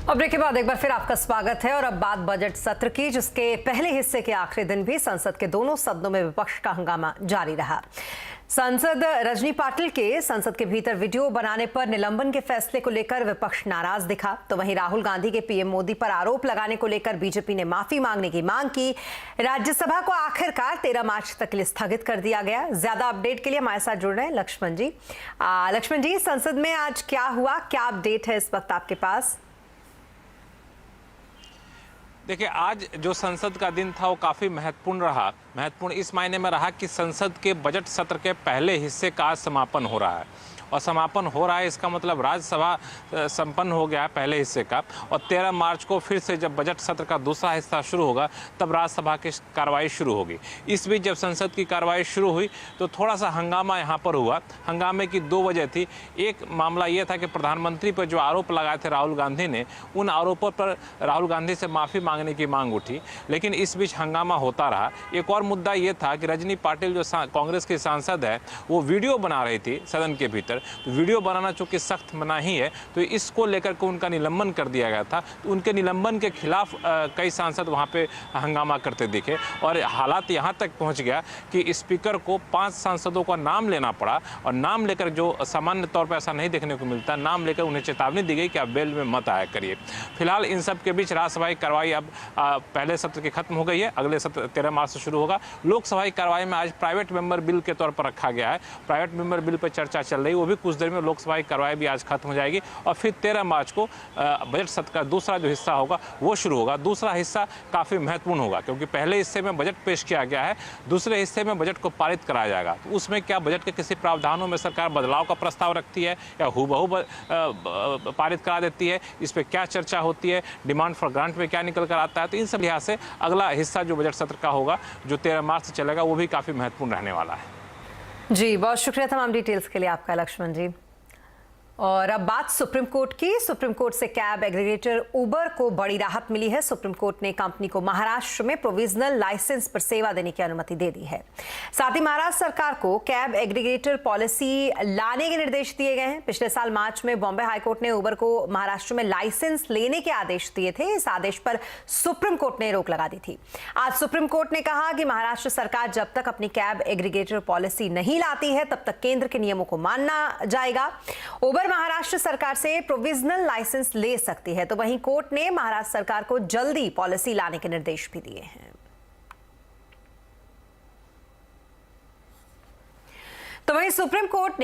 और ब्रेक के बाद एक बार फिर आपका स्वागत है और अब बात बजट सत्र की, जिसके पहले हिस्से के आखिरी दिन भी संसद के दोनों सदनों में विपक्ष का हंगामा जारी रहा। सांसद रजनी पाटिल के संसद के भीतर वीडियो बनाने पर निलंबन के फैसले को लेकर विपक्ष नाराज दिखा, तो वहीं राहुल गांधी के पीएम मोदी पर आरोप लगाने को लेकर बीजेपी ने माफी मांगने की मांग की। राज्यसभा को आखिरकार 13 मार्च तक के लिए स्थगित कर दिया गया। ज्यादा अपडेट के लिए हमारे साथ जुड़ रहे हैं लक्ष्मण जी। लक्ष्मण जी, संसद में आज क्या हुआ, क्या अपडेट है इस वक्त आपके पास? देखिए, आज जो संसद का दिन था वो काफ़ी महत्वपूर्ण रहा। महत्वपूर्ण इस मायने में रहा कि संसद के बजट सत्र के पहले हिस्से का आज समापन हो रहा है, और समापन हो रहा है इसका मतलब राज्यसभा संपन्न हो गया है पहले हिस्से का, और 13 मार्च को फिर से जब बजट सत्र का दूसरा हिस्सा शुरू होगा तब राज्यसभा की कार्रवाई शुरू होगी। इस बीच जब संसद की कार्रवाई शुरू हुई तो थोड़ा सा हंगामा यहाँ पर हुआ। हंगामे की दो वजह थी। एक मामला ये था कि प्रधानमंत्री पर जो आरोप लगाए थे राहुल गांधी ने, उन आरोपों पर राहुल गांधी से माफ़ी मांगने की मांग उठी, लेकिन इस बीच हंगामा होता रहा। एक और मुद्दा ये था कि रजनी पाटिल जो कांग्रेस की सांसद है वो वीडियो बना रही थी सदन के भीतर। तो वीडियो बनाना चूंकि सख्त मनाही है तो इसको लेकर के उनका निलंबन कर दिया गया था। तो उनके निलंबन के खिलाफ कई सांसद वहां पे हंगामा करते दिखे, और हालात यहां तक पहुंच गया कि स्पीकर को 5 सांसदों का नाम लेना पड़ा, और नाम लेकर, जो सामान्य तौर पर ऐसा नहीं देखने को मिलता, नाम लेकर उन्हें चेतावनी दी गई कि आप बेल में मत आया करिए। फिलहाल इन सब के बीच राज्यसभा की कार्रवाई अब पहले सत्र की खत्म हो गई है। अगले सत्र 13 मार्च से शुरू होगा। लोकसभा की कार्रवाई में आज प्राइवेट मेंबर बिल के तौर पर रखा गया है। प्राइवेट मेंबर बिल पर चर्चा चल रही है, वो भी कुछ देर में लोकसभा की कार्रवाई भी आज खत्म हो जाएगी, और फिर 13 मार्च को बजट सत्र का दूसरा जो हिस्सा होगा वो शुरू होगा। दूसरा हिस्सा काफ़ी महत्वपूर्ण होगा क्योंकि पहले हिस्से में बजट पेश किया गया है, दूसरे हिस्से में बजट को पारित कराया जाएगा। तो उसमें क्या बजट के किसी प्रावधानों में सरकार बदलाव का प्रस्ताव रखती है या हूबहू पारित करा देती है, इस पर क्या चर्चा होती है, डिमांड फॉर ग्रांट में क्या निकल कर आता है। तो इन सब लिहाज से अगला हिस्सा जो बजट सत्र का होगा, जो 13 मार्च से चलेगा, वो भी काफ़ी महत्वपूर्ण रहने वाला है। जी, बहुत शुक्रिया तमाम डिटेल्स के लिए आपका लक्ष्मण जी। और अब बात सुप्रीम कोर्ट की। सुप्रीम कोर्ट से कैब एग्रीगेटर उबर को बड़ी राहत मिली है। सुप्रीम कोर्ट ने कंपनी को महाराष्ट्र में प्रोविजनल लाइसेंस पर सेवा देने की अनुमति दे दी है। साथ ही महाराष्ट्र सरकार को कैब एग्रीगेटर पॉलिसी लाने के निर्देश दिए गए हैं। पिछले साल मार्च में बॉम्बे हाईकोर्ट ने उबर को महाराष्ट्र में लाइसेंस लेने के आदेश दिए थे। इस आदेश पर सुप्रीम कोर्ट ने रोक लगा दी थी। आज सुप्रीम कोर्ट ने कहा कि महाराष्ट्र सरकार जब तक अपनी कैब एग्रीगेटर पॉलिसी नहीं लाती है तब तक केंद्र के नियमों को मानना जाएगा। उबर महाराष्ट्र सरकार से प्रोविजनल लाइसेंस ले सकती है, तो वहीं कोर्ट ने महाराष्ट्र सरकार को जल्दी पॉलिसी लाने के निर्देश भी दिए हैं। तो वहीं सुप्रीम कोर्ट ने